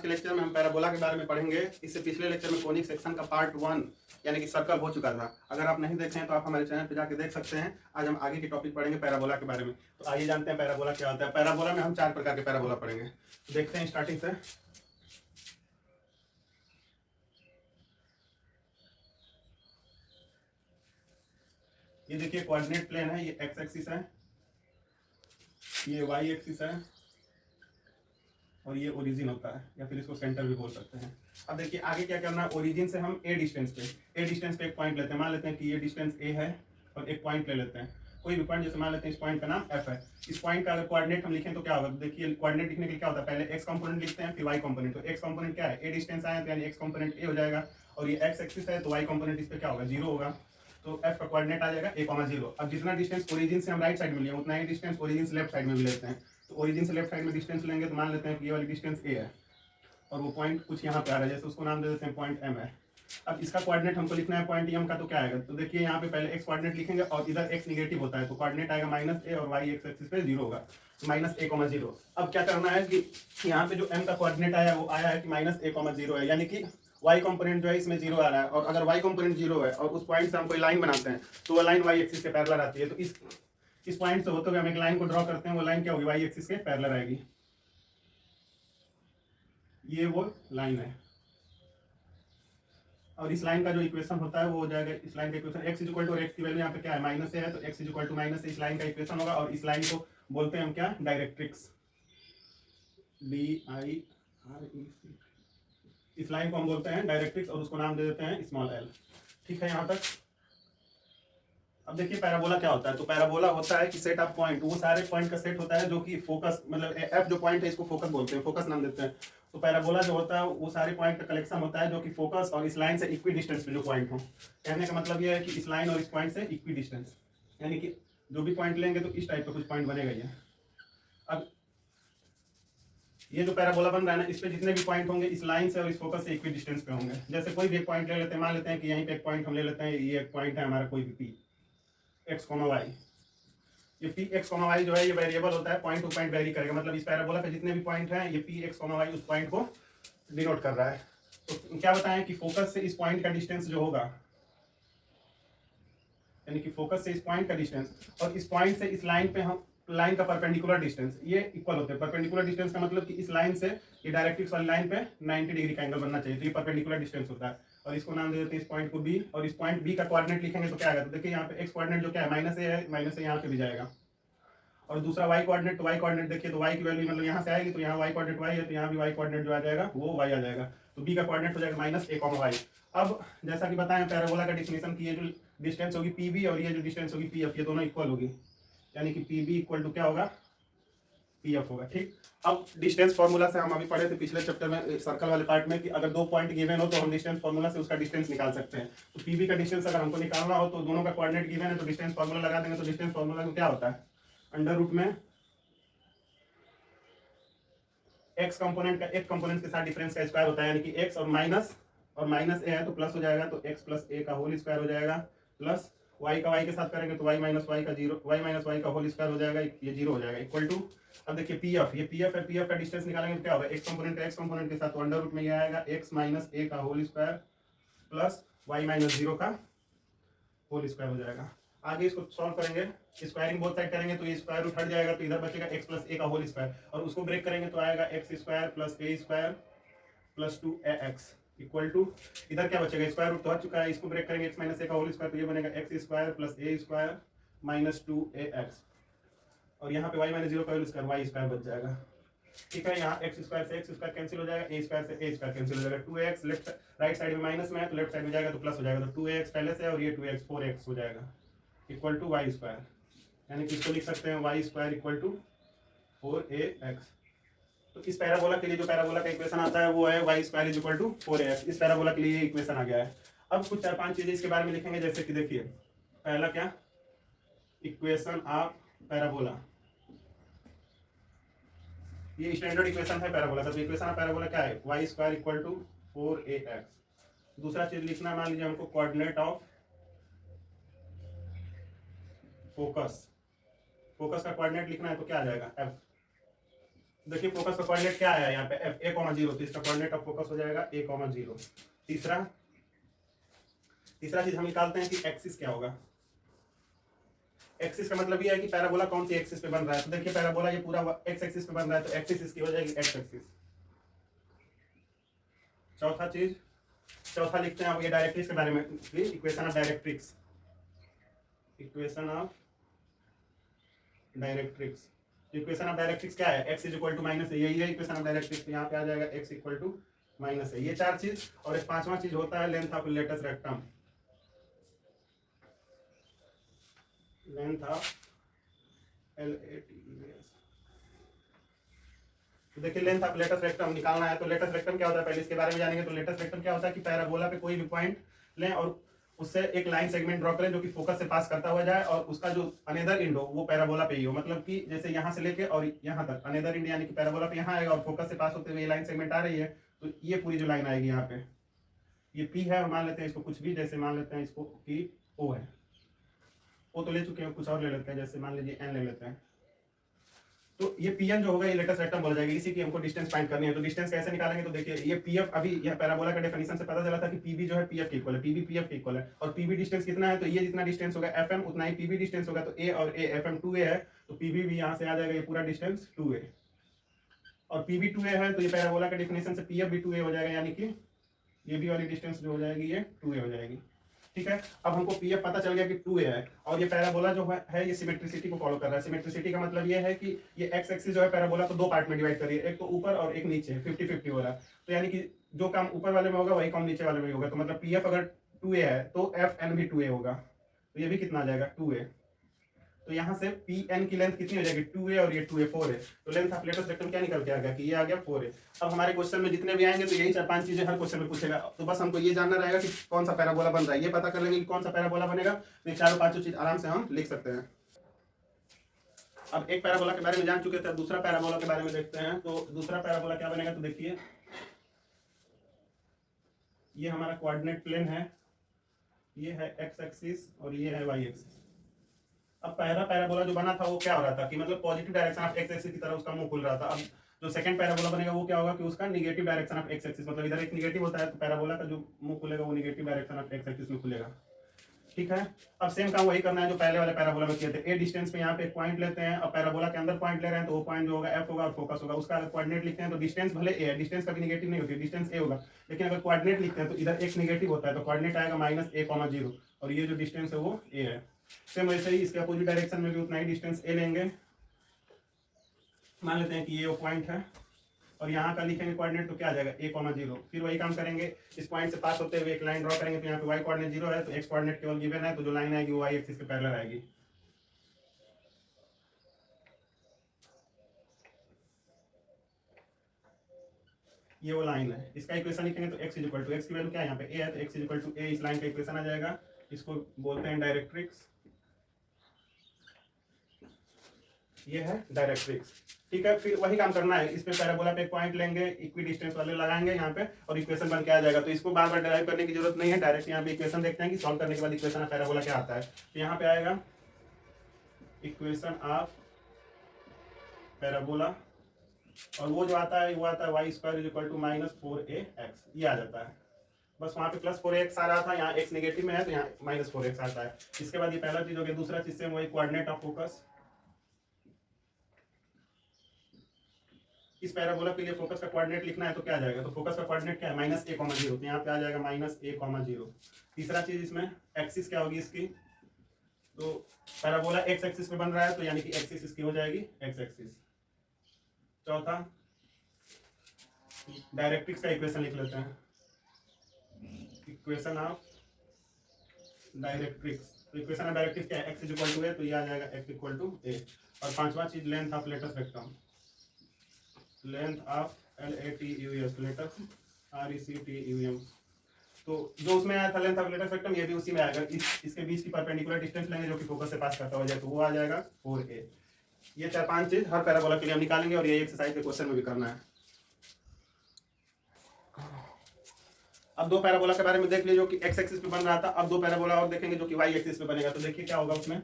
आज के लेक्चर में हम पैराबोला के बारे में पढ़ेंगे। इससे पिछले लेक्चर में कोनिक सेक्शन का पार्ट 1 यानी कि सर्कल हो चुका था। अगर आप नहीं देखे हैं तो आप हमारे चैनल पर जाके देख सकते हैं। आज हम आगे की टॉपिक पढ़ेंगे पैराबोला के बारे में। तो आइए जानते हैं पैराबोला क्या होता है। पैराबोला में हम 4 प्रकार के पैराबोला पढ़ेंगे। देखते हैं स्टार्टिंग से। ये देखिए कोऑर्डिनेट प्लेन है, ये एक्स एक्सिस है, ये वाई एक्सिस है और ये ओरिजिन होता है या फिर इसको सेंटर भी बोल सकते हैं। अब देखिए आगे क्या करना है। ओरिजिन से हम ए डिस्टेंस पे एक पॉइंट लेते हैं। मान लेते हैं कि ये डिस्टेंस ए है और एक पॉइंट ले लेते हैं, कोई भी पॉइंट। जैसे मान लेते हैं इस पॉइंट का नाम एफ है। इस पॉइंट का अगर कोऑर्डिनेट हम लिखें तो क्या होगा। देखिए कोऑर्डिनेट लिखने के लिए क्या होता है, पहले एक्स कंपोनेंट लिखते हैं फिर वाई कंपोनेंट। तो एक्स कंपोनेंट क्या है, ए डिस्टेंस आया तो यानी एक्स कंपोनेंट ए हो जाएगा। और ये एक्स एक्सिस है तो वाई कंपोनेंट इस पे क्या होगा, 0 होगा। तो एफ का कोऑर्डिनेट आ जाएगा a,0। अब जितना डिस्टेंस ओरिजिन से हम राइट साइड में लिए उतना ही डिस्टेंस ओरिजिन से लेफ्ट साइड में भी लेते हैं। तो ओरिजिन से लेफ्ट साइड में डिस्टेंस लेंगे तो मान लेते हैं कि ये वाली डिस्टेंस ए है और वो पॉइंट कुछ यहाँ पे आ रहा है, जैसे उसको नाम दे देते हैं पॉइंट एम है। अब इसका कोऑर्डिनेट हमको लिखना है पॉइंट एम का, तो क्या आएगा। तो देखिए यहाँ पे पहले एक्स कोऑर्डिनेट लिखेंगे और इधर एक्स निगेटिव होता है तो कोऑर्डिनेट आएगा -a और वाई एक्स एक्सिस पे 0 होगा, -a,0। अब क्या करना है कि यहाँ पे जो एम का कोऑर्डिनेट आया वो आया है कि -a,0 है, यानी कि वाई कंपोनेंट जो है इसमें 0 आ रहा है। और अगर वाई कंपोनेंट 0 है और उस पॉइंट से हम कोई लाइन बनाते हैं तो वो लाइन वाई एक्सिस के पैरेलल आती है। तो इस पॉइंट से होते हुए हम एक लाइन को ड्रॉ करते हैं, वो लाइन क्या होगी, वाई एक्सिस के पैरेलल आएगी। ये वो लाइन है और इस लाइन का जो इक्वेशन होता है वो हो जाएगा, इस लाइन का equation x equal to, x की वैल्यू यहाँ पे क्या है -a है तो x इक्वल टू -a इस लाइन का इक्वेशन होगा। और इस लाइन को बोलते हैं हम क्या, डायरेक्ट्रिक्स, DIREC। इस लाइन को हम बोलते हैं डायरेक्ट्रिक्स और उसको नाम दे देते हैं स्मॉल l। ठीक है यहाँ तक। अब देखिए पैराबोला क्या होता है। तो पैराबोला होता है कि सेट ऑफ पॉइंट, वो सारे पॉइंट का सेट होता है जो कि फोकस, मतलब एफ जो पॉइंट है इसको फोकस बोलते हैं, फोकस नाम देते हैं। तो पैराबोला जो होता है वो सारे पॉइंट का कलेक्शन होता है जो कि फोकस और इस लाइन से इक्वी डिस्टेंस पे जो पॉइंट हो। कहने का मतलब ये है कि इस लाइन और इस पॉइंट से इक्वी डिस्टेंस, यानी कि जो भी पॉइंट लेंगे तो इस टाइप का कुछ पॉइंट बनेगा ये। अब ये जो पैराबोला बन रहा है ना, इस पे जितने भी पॉइंट होंगे इस लाइन से और इस फोकस से इक्वी डिस्टेंस पे होंगे। जैसे कोई भी एक पॉइंट ले लेते हैं, मान लेते हैं कि यहीं पे एक पॉइंट हम ले लेते हैं, ये एक पॉइंट है हमारा कोई भी पी x, y। ये पी x, y जो है ये वेरिएबल होता है, पॉइंट टू पॉइंट वेरी करेगा। मतलब इस पैराबोला पे जितने भी पॉइंट हैं ये पी x, y उस पॉइंट को डिनोट कर रहा है। तो क्या बताएं कि फोकस से इस पॉइंट का डिस्टेंस जो होगा, यानी कि फोकस से इस पॉइंट का डिस्टेंस और इस पॉइंट से इस लाइन पे हम लाइन का परपेंडिकुलर डिस्टेंस ये इक्वल होते हैं। परपेंडिकुलर डिस्टेंस का मतलब कि इस लाइन से ये डायरेक्ट्रिक्स वाली लाइन पे 90 डिग्री का एंगल बनना चाहिए, तो ये परपेंडिकुलर डिस्टेंस होता है। और इसको नाम दे देते हैं इस पॉइंट को बी। और इस पॉइंट बी का कोऑर्डिनेट लिखेंगे तो क्या आएगा। तो देखिए यहाँ पे एक्स कोऑर्डिनेट जो क्या है -a है, -a यहाँ पे भी जाएगा। और दूसरा वाई कोऑर्डिनेट, तो वाई कोऑर्डिनेट देखिए तो वाई की वैल्यू मतलब यहाँ से आएगी तो यहाँ वाई कोऑर्डिनेट वाई है तो यहाँ भी वाई कोऑर्डिनेट जो आ जाएगा वो वाई आ जाएगा। तो बी का कोऑर्डिनेट हो जाएगा -a, वाई। अब जैसा कि बताएं पैराबोला का डेफिनेशन की ये जो डिस्टेंस होगी पी बी और ये जो डिस्टेंस होगी पी एफ, ये दोनों इक्वल होगी, यानी कि पी बी इक्वल टू क्या होगा, पी एफ होगा। ठीक। अब डिस्टेंस फार्मूला से हम अभी पढ़े थे पिछले चैप्टर में सर्कल वाले पार्ट में कि अगर 2 पॉइंट गिवन हो तो हम डिस्टेंस फार्मूला से उसका डिस्टेंस निकाल सकते हैं। तो पीबी का डिस्टेंस अगर हमको निकालना हो तो दोनों का कोऑर्डिनेट गिवन है तो डिस्टेंस फार्मूला लगा देंगे। तो डिस्टेंस फार्मूला में क्या होता है, अंडर रूट में एक्स कंपोनेंट का एक कंपोनेंट के साथ डिफरेंस का स्क्वायर होता है, यानी कि एक्स और माइनस ए है तो प्लस हो जाएगा तो एक्स प्लस ए का होल स्क्वायर हो जाएगा, प्लस वाई का वाई के साथ करेंगे तो वाई माइनस वाई का होल स्क्वायर हो जाएगा, ये 0 हो जाएगा, इक्वल टू। अब देखिए पी एफ, ये पी एफ है, पी एफ का डिस्टेंस निकालेंगे तो क्या होगा, एक्स कंपोनेंट के साथ तो अंडर रूट में ये आएगा एक्स माइनस ए का whole square plus y minus 0 का होल स्क्वायर हो जाएगा। आगे इसको सॉल्व करेंगे, स्क्वायरिंग बोथ साइड करेंगे तो ये स्क्वायर रूट हट जाएगा तो इधर बचेगा एक्स प्लस ए का होल स्क्वायर और उसको ब्रेक करेंगे तो आएगा x square plus a square plus 2ax equal to, इधर क्या बचेगा, स्क्वायर रूट तो हट चुका है, इसको ब्रेक करेंगे एक्स माइनस ए का होल स्क्वायर तो ये बनेगा x square plus a square minus 2ax और यहाँ पे वाई माइनस 0 का होल स्क्वायर वाई स्क्वायर बच जाएगा। ठीक है, यहाँ एक्स स्क्वायर से एक्स स्क्वायर कैंसिल हो जाएगा, ए स्क्वायर से ए स्क्वायर कैंसिल हो जाएगा, 2x लेफ्ट राइट साइड में माइनस में है तो लेफ्ट साइड में जाएगा तो प्लस हो जाएगा, तो 2x पहले से और ये 2x 4x हो जाएगा इक्वल टू वाई स्क्वायर, यानी कि इसको लिख सकते हैं Y square equal to 4ax। तो इस पैराबोला के लिए जो पैराबोला का इक्वेशन आता है वो है y square is equal to 4ax। इस पैराबोला के लिए इक्वेशन आ गया है। अब कुछ 4-5 चीजें इसके बारे में लिखेंगे, जैसे कि देखिए पहला क्या, इक्वेशन ऑफ पैराबोला, ये स्टैंडर्ड इक्वेशन है पैराबोला का। तो इक्वेशन ऑफ पैराबोला क्या है, y square equal to 4ax। दूसरा चीज लिखना है, मान लीजिए हमको कोऑर्डिनेट ऑफ फोकस का कोऑर्डिनेट लिखना है तो क्या आ जाएगा f। देखिए फोकस का कोऑर्डिनेट क्या है यहाँ पे f a,0, तो इसका कोऑर्डिनेट ऑफ फोकस हो जाएगा a,0। तीसरा चीज हम निकालते हैं कि एक्सिस क्या होगा। एक्सिस का मतलब ये है कि पैराबोला कौन सी एक्सिस पे बन रहा है। तो देखिए पैराबोला ये पूरा एक्स एक्सिस पे बन रहा है, तो एक्सिस इसकी हो जाएगी एक्स एक्सिस। चौथा लिखते हैं अब ये डायरेक्ट्रिक्स के बारे में, equation of directrix. Equation of directrix क्या है, x इक्वल टू माइनस, यही है इक्वेशन ऑफ डायरेक्ट्रिक्स। यहाँ पे आ जाएगा x इक्वल टू माइनस है। ये चार चीज, और एक पांचवा चीज होता है length of latus rectum. Length of LATES। तो देखिए लेंथ ऑफ लेटस रेक्टम निकालना है, तो लेटस रेक्टम क्या होता है पहले इसके बारे में जानेंगे। तो लेटस रेक्टम क्या होता है कि पैराबोला पे कोई भी पॉइंट लें और उससे एक लाइन सेगमेंट ड्रॉ करें जो कि फोकस से पास करता हुआ जाए, और उसका जो अनेदर एंड हो वो पैराबोला पे ही हो। मतलब कि जैसे यहाँ से लेके और यहाँ तक अनेदर एंड, यानी कि पैराबोला पे यहाँ आएगा और फोकस से पास होते हुए ये लाइन सेगमेंट आ रही है, तो ये पूरी जो लाइन आएगी यहाँ पे ये P है, और मान लेते हैं इसको कुछ भी, जैसे मान लेते हैं इसको कि O है। O तो ले चुके हैं, कुछ और ले लेते हैं, जैसे मान लीजिए N ले लेते हैं। तो ये PN जो होगा ये लेटस रेक्टम बोला जाएगा। इसी की हमको डिस्टेंस फाइंड करनी है। तो डिस्टेंस कैसे निकालेंगे, तो देखिए ये PF, अभी यह पैराबोला का डेफिनेशन से पता चला था कि PB जो है PF के इक्वल है, PB PF के इक्वल है, और PB डिस्टेंस कितना है, तो ये जितना डिस्टेंस होगा FM उतना ही PB डिस्टेंस होगा। तो A और A FM 2A है, तो PB भी यहाँ से आ जाएगा ये पूरा डिस्टेंस 2A, और PB 2A है, तो ये पैराबोला का डेफिनेशन से PF भी 2A हो जाएगा, यानी कि ये भी वाली डिस्टेंस जो हो जाएगी ये 2A हो जाएगी। ठीक है, अब हमको PF पता चल गया कि 2A है, और ये पैराबोला जो है ये सिमेट्रिसिटी को फॉलो कर रहा है। सिमेट्रिसिटी का मतलब ये है कि ये एक्स एक्सिस जो है पैराबोला को दो पार्ट में डिवाइड करिए, एक तो ऊपर और एक नीचे, 50-50 हो रहा है। तो यानी कि जो काम ऊपर वाले में होगा वही काम नीचे वाले में होगा। तो मतलब PF अगर 2A है तो FN भी 2A होगा, तो ये भी कितना आ जाएगा 2A। तो यहाँ से PN की लेंथ कितनी हो जाएगी 2A, और ये 2A 4 है। तो लेंथ ऑफ लेटस रेक्टम क्या निकल के आ गया कि ये आ गया 4 है। अब हमारे क्वेश्चन में जितने भी आएंगे तो यही 4-5 चीजें हर क्वेश्चन में पूछेगा, तो बस हमको ये जानना रहेगा कि कौन सा पैराबोला बन रहा है, ये पता कर लेंगे कि कौन सा पैराबोला बनेगा, तो ये चारों पांचों चीज आराम से हम लिख सकते हैं। अब एक पैराबोला के बारे में जान चुके थे, अब दूसरा पैराबोला के बारे में देखते हैं। तो दूसरा पैराबोला क्या बनेगा, तो देखिए ये हमारा कोऑर्डिनेट प्लेन है, ये है एक्स एक्सिस और ये है वाई एक्सिस। अब पहला पैराबोला जो बना था वो क्या हो रहा था कि मतलब positive direction of x axis की तरफ उसका मुंह खुल रहा था। अब जो सेकंड पैराबोला बनेगा वो क्या होगा कि उसका negative direction of x axis, मतलब इधर एक निगेटिव होता है तो पैराबोला का जो मुंह खुलेगा वो negative direction of x axis में खुलेगा। ठीक है, अब सेम काम वही करना है जो पहले वाले पैराबोला में किए थे। ए डिस्टेंस पे यहाँ पे एक पॉइंट लेते हैं, और पैराबोला के अंदर पॉइंट ले रहे हैं, तो वो पॉइंट जो होगा एफ होगा और फोकस होगा। उसका अगर कोऑर्डिनेट लिखते हैं तो डिस्टेंस भले ए है, डिस्टेंस कभी निगेटिव नहीं होती, डिस्टेंस ए होगा, लेकिन अगर कोऑर्डिनेट लिखते हैं तो इधर एक निगेटिव होता है, तो कोऑर्डिनेट आएगा -a,0, और ये जो डिस्टेंस है वो ए है। सेम वैसे ही इसके अपोजिट डायरेक्शन में भी उतना ही डिस्टेंस ए लेंगे। मान लेते हैं कि ये वो पॉइंट है, और यहाँ का लिखेंगे कोऑर्डिनेट तो क्या आ जाएगा a,0। फिर वही काम करेंगे, इस पॉइंट से पास होते हुए एक लाइन ड्रॉ करेंगे, तो यहाँ पे y कोऑर्डिनेट 0 है, तो x कोऑर्डिनेट केवल गिवन है, तो जो लाइन आएगी वो y एक्सिस के पैरेलल आएगी। ये वो लाइन है, इसका इक्वेशन लिखेंगे तो x इक्वल टू, x की वैल्यू क्या है यहाँ पे a है, तो x इक्वल टू a, इस लाइन का इक्वेशन आ जाएगा। इसको बोलते हैं डायरेक्ट्रिक्स, ये है डायरेक्ट्रिक्स। ठीक है, फिर वही काम करना है, इस पे पैराबोला पे एक पॉइंट लेंगे, इक्वी डिस्टेंस वाले लगाएंगे यहाँ पे, और इक्वेशन बन के आ जाएगा। तो इसको बार बार डिराइव करने की जरूरत नहीं है, डायरेक्ट यहाँ पे इक्वेशन देखते हैं कि सॉल्व करने के बाद इक्वेशन ऑफ पैराबोला क्या आता है। तो यहाँ पे आएगा इक्वेशन ऑफ पैराबोला, और वो जो आता है वो आता है y square equal to -4ax, ये आ जाता है। बस वहाँ पे +4ax आ रहा था, यहाँ x नेगेटिव में है तो यहाँ -4ax आता है। इसके बाद ये पहला चीज हो गया। दूसरा चीज से वही कोऑर्डिनेट ऑफ फोकस, इस पैराबोला के लिए फोकस का कोऑर्डिनेट लिखना है तो क्या आ जाएगा, तो फोकस का कोऑर्डिनेट क्या है -a,0, तो यहाँ पे आ जाएगा -a,0। तीसरा चीज इसमें एक्सिस क्या होगी इसकी, तो पैराबोला x एक्सिस पे बन रहा है, तो यानी कि एक्सिस इसकी हो जाएगी x एक्सिस। चौथा डायरेक्ट्रिक्स का इक्वेशन लिख लेते हैं, इक्वेशन ऑफ डायरेक्ट्रिक्स। तो इक्वेशन ऑफ डायरेक्ट्रिक्स क्या है, x इक्वल टू a, तो ये आ जाएगा x इक्वल टू a। और पांचवा चीज length of latus rectum, length of LATUS, latus RECTUM। तो जो उसमें आया था लेंथ ऑफ लेटस रेक्टम, ये भी उसी में आएगा। इसके बीच की परपेंडिकुलर डिस्टेंस लेंगे जो कि फोकस से पास करता हो जाए, तो वो आ जाएगा 4a। ये 4-5 चीज हर पैराबोला के लिए हम निकालेंगे, और ये एक्सरसाइज के क्वेश्चन में भी करना है। अब दो पैराबोला के बारे में देख लीजिए जो कि x एक्सिस पे बन रहा था। अब दो पैराबोला और देखेंगे जो कि y एक्सिस पे बनेगा। तो देखिए क्या होगा उसमें,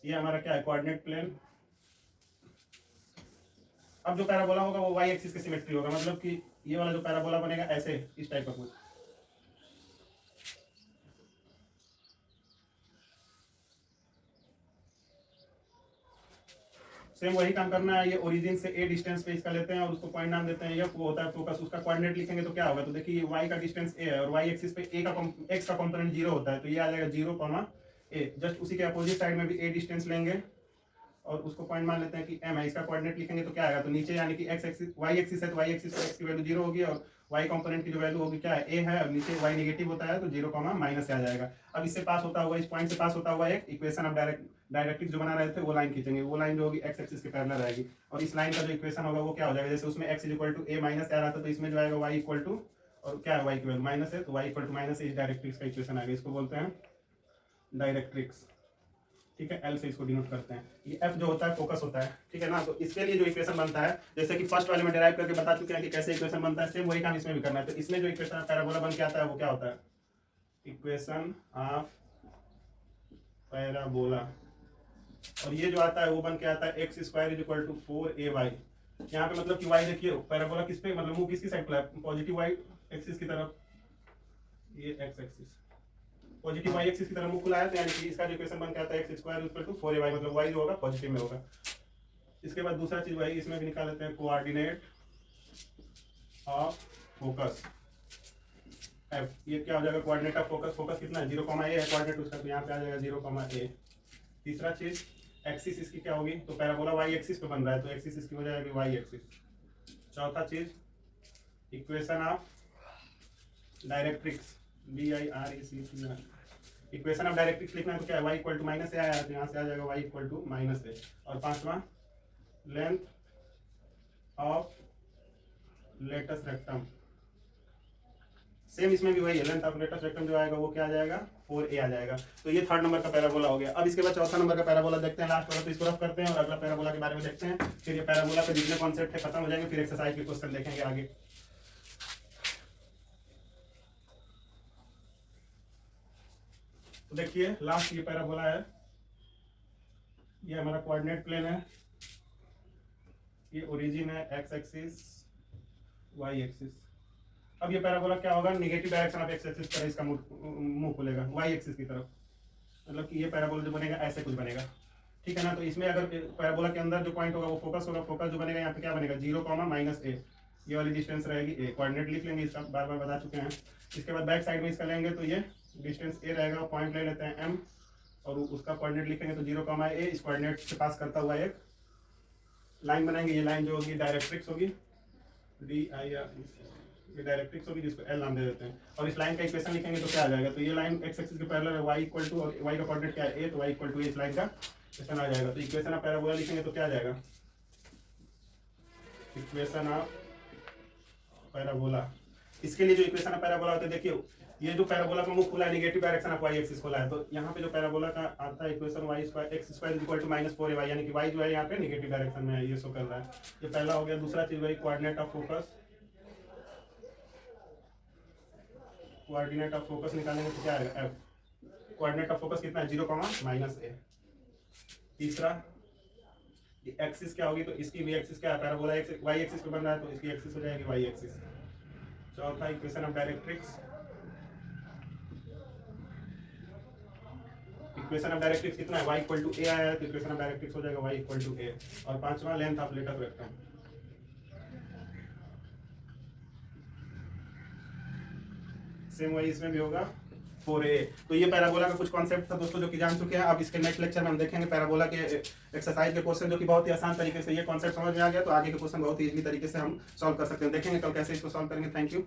ये हमारा क्या है कोऑर्डिनेट प्लेन, अब जो पैराबोला होगा वो वाई एक्सिस की सिमेट्री होगा, मतलब कि ये वाला जो पैराबोला बनेगा ऐसे इस टाइप का कुछ। सेम वही काम करना है, ये ओरिजिन से ए डिस्टेंस पे इसका लेते हैं और उसको पॉइंट नाम देते हैं एफ, वो होता है फोकस। उसका कोऑर्डिनेट लिखेंगे तो क्या होगा, तो देखिए वाई का डिस्टेंस ए है और वाई एक्सिस पे ए का एक्स का कंपोनेंट 0 होता है, तो ये आ जाएगा 0, ए। जस्ट उसी के अपोजिट साइड में भी ए डिस्टेंस लेंगे और उसको पॉइंट मान लेते हैं कि एम है। इसका कोऑर्डिनेट लिखेंगे तो क्या आएगा, तो नीचे यानी कि एक्स एक्सिस वाई एक्सिस है तो वाई एक्सिस पर एक्स की वैल्यू 0 होगी और वाई कंपोनेंट की जो वैल्यू होगी क्या है, ए है, और नीचे वाई नेगेटिव होता है तो 0, माइनस से आ जाएगा। अब इससे पास होता हुआ, इस पॉइंट से पास होता हुआ एक इक्वेशन अब डायरेक्ट्रिक्स जो बना रहे थे वो लाइन खींचेंगे, वो लाइन जो होगी एक्स एक्सिस के पैरेलल रहेगी और इस लाइन का जो इक्वेशन होगा वो क्या हो जाएगा, जैसे उसमें x equal to a minus आ रहा था तो इसमें जो आएगा वाई इक्वल टू, और क्या है वाई की वैल्यू माइनस है तो वाई इक्वल टू माइनस, इस डायरेक्ट्रिक्स का इक्वेशन आएगा, इसको बोलते हैं डायरेक्ट्रिक्स। ठीक है, एल से इसको डिनोट करते हैं। ये एफ जो होता है फोकस होता है, ठीक है ना। तो इसके लिए जो इक्वेशन बनता है, जैसे कि फर्स्ट वाले में डिराइव करके बता चुके हैं कि कैसे इक्वेशन बनता है, सेम वही काम इसमें भी करना है। तो इसमें जो इक्वेशन पैराबोला बन के आता है वो क्या होता है, इक्वेशन ऑफ पैराबोला, और ये जो आता है वो बन के आता है x square is equal to 4ay। यहाँ पे मतलब कि y देखिए पैराबोला किस पे, मतलब मुंह किसकी साइड पर है, पॉजिटिव y एक्सिस की तरफ, ये x axis positive y axis की तरफ मुंह खुला है, तो यानी कि इसका जो इक्वेशन बन के आता है x square equal to 4ay, मतलब y जो होगा पॉजिटिव में होगा। इसके बाद दूसरा चीज वही इसमें भी निकाल लेते हैं, कोऑर्डिनेट ऑफ फोकस f। ये क्या हो जाएगा, कोऑर्डिनेट ऑफ फोकस, फोकस कितना है 0, a है कोऑर्डिनेट उसका, तो यहाँ पे आ जाएगा 0, a। तीसरा चीज एक्सिस इसकी क्या होगी, तो पैराबोला वाई एक्सिस पे बन रहा है तो एक्सिस इसकी हो जाएगी वाई एक्सिस। चौथा चीज equation of directrix, DIRECT, equation of directrix लिखना है तो क्या है, y equal to minus a आया है तो यहाँ से आ जाएगा y equal to minus a. और पांचवा length of latus rectum, same इसमें भी वही है, लेंथ ऑफ लेटस रेक्टम जो आएगा वो क्या आ जाएगा 4a आ जाएगा। तो ये थर्ड नंबर का पैराबोला हो गया। अब इसके बाद चौथा नंबर का पैराबोला देखते हैं लास्ट वाला, तो इसको रफ करते हैं और अगला पैराबोला के बारे में देखते हैं, फिर ये पैराबोला पे जितने कॉन्सेप्ट है खत्म हो जाएंगे, फिर एक्सरसाइज के क्वेश्चन देखेंगे आगे। तो देखिए लास्ट ये पैराबोला है, ये हमारा कोऑर्डिनेट प्लेन है, ये ओरिजिन है एक्स एक्सिस वाई एक्सिस। अब ये पैराबोला क्या होगा, negative direction of x axis पर इसका मुंह खुलेगा वाई एक्सिस की तरफ, मतलब कि ये पैराबोला जो बनेगा ऐसे कुछ बनेगा, ठीक है ना। तो इसमें अगर पैराबोला के अंदर जो पॉइंट होगा वो फोकस होगा, फोकस जो बनेगा यहाँ पे क्या बनेगा 0, a, ये वाली डिस्टेंस रहेगी ए, कोऑर्डिनेट लिख लेंगे, इसका बार बार बता चुके हैं। इसके बाद बैक साइड में इसका लेंगे तो ये डिस्टेंस ए रहेगा, पॉइंट ले लेते हैं एम और उसका कोऑर्डिनेट लिखेंगे तो 0, a, इस कोऑर्डिनेट से पास करता हुआ एक लाइन बनाएंगे, ये लाइन जो होगी डायरेक्ट्रिक्स होगी, ये डायरेक्ट्रिक्स होगी जिसको एल नाम दे देते हैं। और इस लाइन का इक्वेशन लिखेंगे तो क्या आ जाएगा, तो ये लाइन एक्स एक्सिस के पैरेलल है, वाई इक्वल टू, और वाई का कोऑर्डिनेट क्या है ए, तो वाई इक्वल टू इस लाइन का इक्वेशन आ जाएगा। तो इक्वेशन ऑफ पैराबोला लिखेंगे तो क्या आ जाएगा, इक्वेशन ऑफ पैराबोला। इसके लिए जो इक्वेशन ऑफ पैराबोला होता है, देखिए ये जो पैराबोला का मुख खुला है negative direction of y axis खुला है, तो यहाँ पे जो पैराबोला का आता है equation y square x square equal to -4ay, यानी कि वाई जो है यहाँ पे नेगेटिव डायरेक्शन में है, ये शो कर रहा है। ये पहला हो गया। दूसरा चीज वही coordinate of focus, coordinate of focus निकालेंगे तो क्या आएगा एफ, कोऑर्डिनेट ऑफ फोकस कितना है 0, a। तीसरा एक्सिस क्या होगी, तो इसकी भी एक्सिस क्या है, पैराबोला एक्सिस वाई एक्सिस पे बन रहा है तो इसकी एक्सिस हो जाएगी वाई एक्सिस। चौथा equation of directrix, equation of directrix कितना है, y इक्वल टू a आया है तो इक्वेशन ऑफ डायरेक्ट्रिक्स हो जाएगा y इक्वल टू a। और पांचवा length of latus rectum, same वही इसमें भी होगा 4a। तो ये पैराबोला का कुछ कॉन्सेप्ट था दोस्तों जो कि जान चुके हैं। अब इसके नेक्स्ट लेक्चर में हम देखेंगे पैराबोला के एक्सरसाइज के क्वेश्चन, जो कि बहुत ही आसान तरीके से ये कॉन्सेप्ट समझ में आ गया तो आगे के क्वेश्चन बहुत ही इजीली तरीके से हम सॉल्व कर सकते हैं। देखेंगे कल कैसे इसको सॉल्व करेंगे। Thank you.